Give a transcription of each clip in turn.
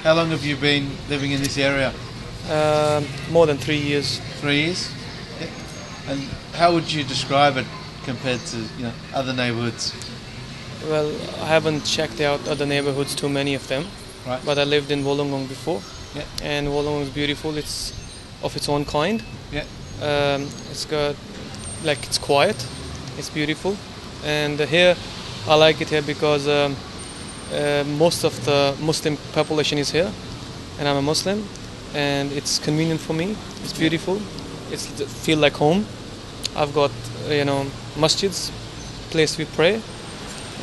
How long have you been living in this area? More than 3 years. 3 years? Yeah. And how would you describe it compared to other neighbourhoods? Well, I haven't checked out other neighborhoods, too many of them. Right. But I lived in Wollongong before. Yeah. And Wollongong is beautiful. It's of its own kind. Yeah. It's got, it's quiet. It's beautiful. And here, I like it here because most of the Muslim population is here. And I'm a Muslim. And it's convenient for me. It's beautiful. It feel like home. I've got, masjids, place we pray.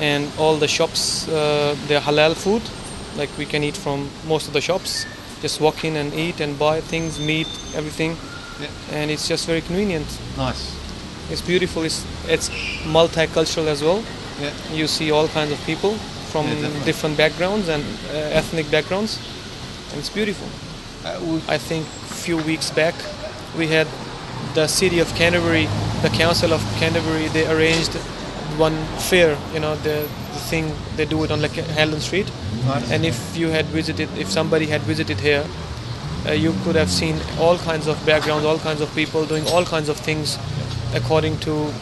And all the shops, they're halal food. Like we can eat from most of the shops. Just walk in and eat and buy things, meat, everything. Yeah. And it's just very convenient. Nice. It's beautiful. It's multicultural as well. Yeah. You see all kinds of people from different backgrounds and ethnic backgrounds. And it's beautiful. I think a few weeks back we had the city of Canterbury, the council of Canterbury, they arranged one fair, the thing they do it on Helen Street. Nice. And if somebody had visited here, you could have seen all kinds of backgrounds, all kinds of people doing all kinds of things according to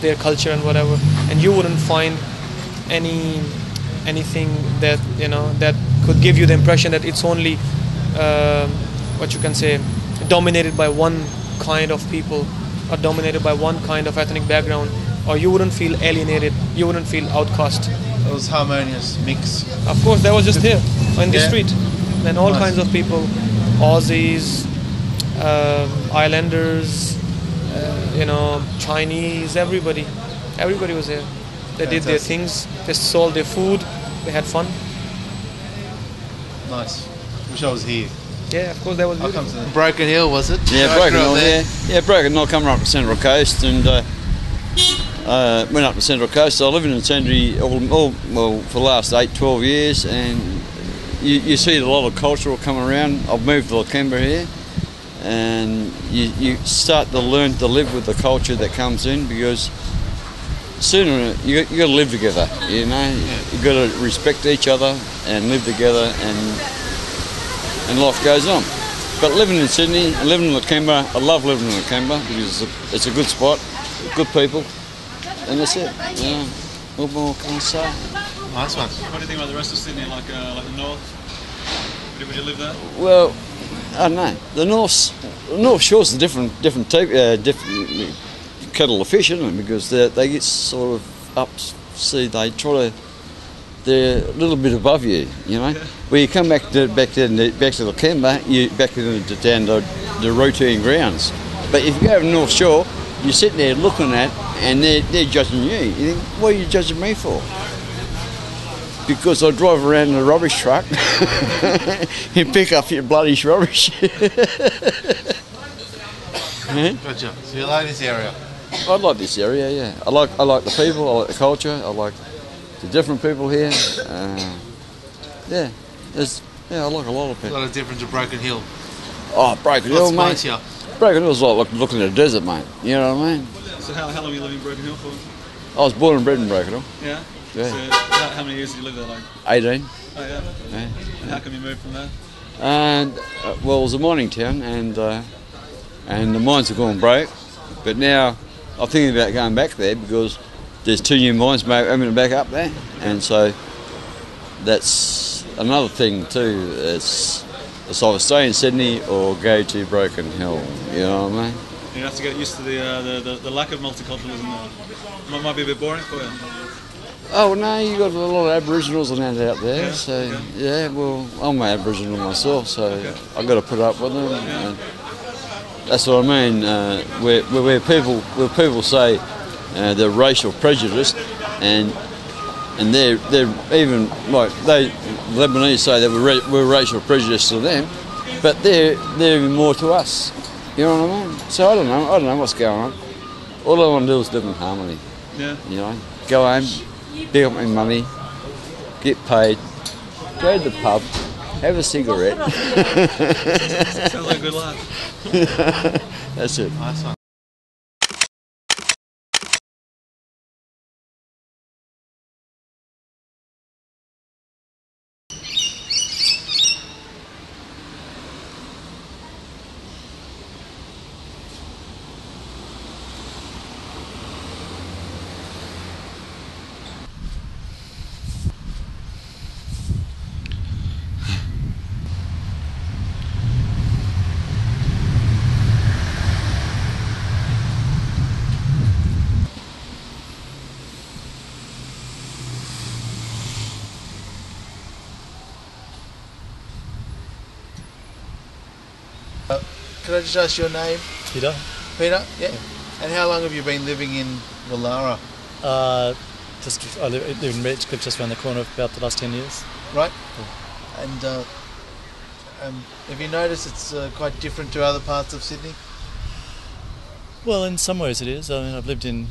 their culture and whatever. And you wouldn't find anything that that could give you the impression that it's only dominated by one kind of people or dominated by one kind of ethnic background, or you wouldn't feel alienated, you wouldn't feel outcast. It was harmonious mix. Of course, that was just here on the street. And all Nice. kinds of people, Aussies, Islanders, Chinese, everybody was here. They did their things, they sold their food, they had fun. Nice. Wish I was here. Yeah, of course, that was beautiful. Broken Hill, was it? Yeah, Right Broken around Hill, there. yeah, Broken Hill, coming up to Central Coast, and went up to Central Coast. I lived in Sandry for the last 8-12 years, and you see a lot of cultural coming around. I've moved to Lakemba here, and you start to learn to live with the culture that comes in, because sooner you got to live together. You got to respect each other and live together, and life goes on. But living in Sydney, living in Lakemba, I love living in Lakemba because it's a good spot, good people, and that's it. What more can I say? Nice one. What do you think about the rest of Sydney, like the north? Would you live there? Well, I don't know. The North Shore's a different type, different kettle of fish, isn't it? Because they get sort of up. See, they're a little bit above you, Yeah. When you come back to Lakemba, you back down the routine grounds. But if you go to the North Shore, you're sitting there looking at, and they're judging you. You think, what are you judging me for? Because I drive around in a rubbish truck and pick up your bloody rubbish. Gotcha. So you like this area? I like this area, yeah. I like the people, I like the culture, I like the different people here. I like a lot of A people. lot of difference to Broken Hill. Oh, Broken Hill, What's mate. spicier? Broken Hill's like looking at a desert, mate. You know what I mean? So how long have you lived in Broken Hill for? I was born and bred in Broken Hill. Yeah? Yeah. So how many years did you live there? 18. Oh yeah? Yeah. And how come you moved from there? And well, it was a mining town, and the mines have gone broke. But now I'm thinking about going back there because there's 2 new mines opening back up there, and so that's another thing too. It's either stay in Sydney or go to Broken Hill. You know what I mean? You have to get used to the lack of multiculturalism there. Might be a bit boring for you. Oh no, you got a lot of Aboriginals and that out there. Yeah, So okay. yeah, well, I'm an Aboriginal myself, so I've got to put up with them. Yeah. And that's what I mean. Where people say they're racial prejudiced, and they're even like Lebanese say that we're racial prejudiced to them, but they're even more to us. You know what I mean? So I don't know what's going on. All I want to do is live in harmony. Yeah. Go home, pick up my money, get paid, go to the pub, have a cigarette. Sounds like a good lad. That's it. Nice one. could I just ask your name? Peter? Peter? Yeah. And how long have you been living in Woollahra? I live in Redcliffe, just around the corner, for about the last 10 years. Right. And have you noticed it's quite different to other parts of Sydney? Well, in some ways it is. I mean, I've lived in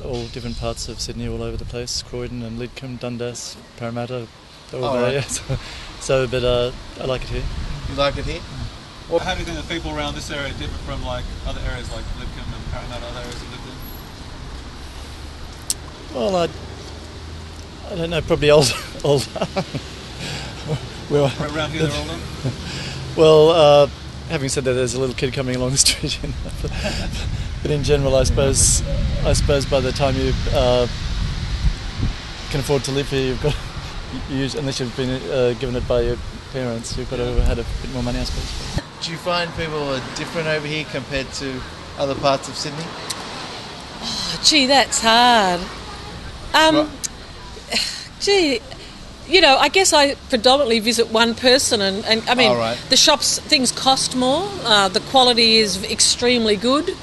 all different parts of Sydney, all over the place. Croydon and Lidcombe, Dundas, Parramatta, they're all there. Right. But I like it here. You like it here? How do you think the people around this area differ from like other areas like Lidcombe and Parramatta, other areas you've lived in? Well, I don't know, probably older. Well, Around here they're older? well, having said that, there's a little kid coming along the street. But in general, I suppose by the time you can afford to live here, you've got, unless you've been given it by your parents, you've got to have had a bit more money, I suppose. Do you find people are different over here compared to other parts of Sydney? Gee, that's hard. Gee, you know, I guess I predominantly visit one person, and I mean, the shops, things cost more, the quality is extremely good,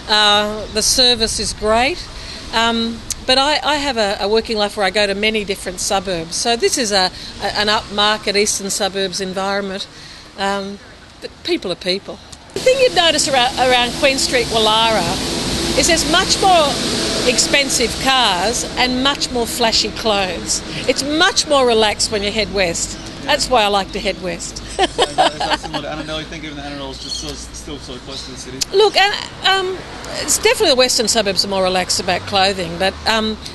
the service is great, but I have a working life where I go to many different suburbs, so this is an upmarket eastern suburbs environment, but people are people. The thing you'd notice around Queen Street, Woollahra, is there's much more expensive cars and much more flashy clothes. It's much more relaxed when you head west. That's why I like to head west. Is that similar to Annandale? You think even the Annandale is just still so close to the city? Look, it's definitely the western suburbs are more relaxed about clothing, but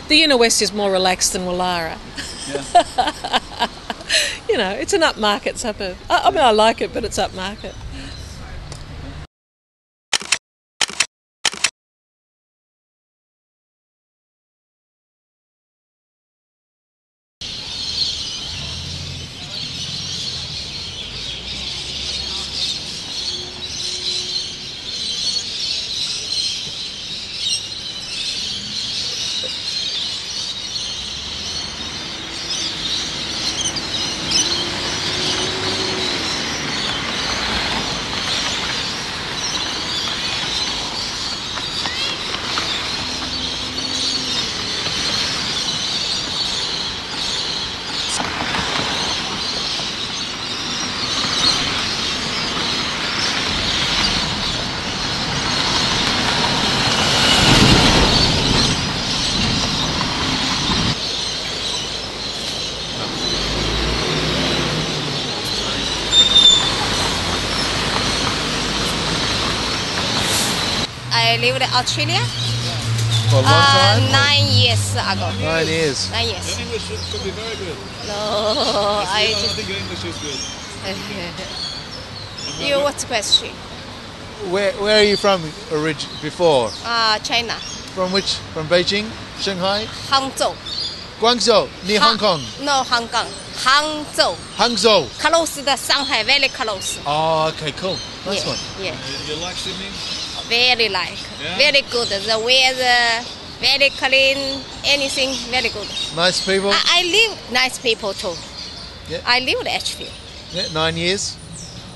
the inner west is more relaxed than Woollahra. Yeah. You know, it's an upmarket suburb. I mean, I like it, but it's upmarket. I lived in Australia For a long time? 9 years ago. 9 years. 9 years. Your English could be very good. No, I I don't just. think your English is good. You what's the question? Where are you from before? China. From which? From Beijing? Shanghai? Hangzhou. Guangzhou? Near Hong Kong? No, Hong Kong. Hangzhou. Hangzhou? Close to Shanghai, very close. Oh, okay, cool. Nice one. Yeah, You like Sydney? very like. Yeah? Very good. The weather, very clean, anything, very good. Nice people? I live nice people too. Yeah. I live in Ashfield. Yeah, 9 years?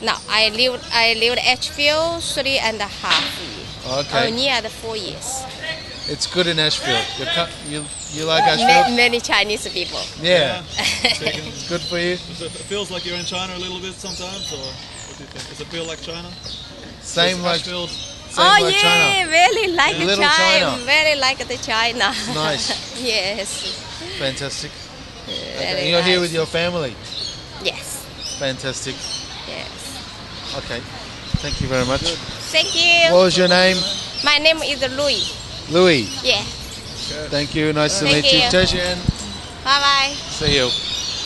No, I lived Ashfield 3.5 years. Okay. Near the 4 years. It's good in Ashfield. You like Ashfield? Many Chinese people. Yeah. Chicken. It's good for you? It feels like you're in China a little bit sometimes, or what do you think? Does it feel like China? Same like Ashfield. Oh like yeah, China. very like Little China. China. Very like the China. Nice. Yes. Fantastic. Very Okay. You're here nice. with your family? Yes. Fantastic. Yes. Okay. Thank you very much. Thank you. What was your name? My name is Louis. Louis. Yeah. Thank you. Nice to Thank meet you. you. 再见. Bye bye. See you.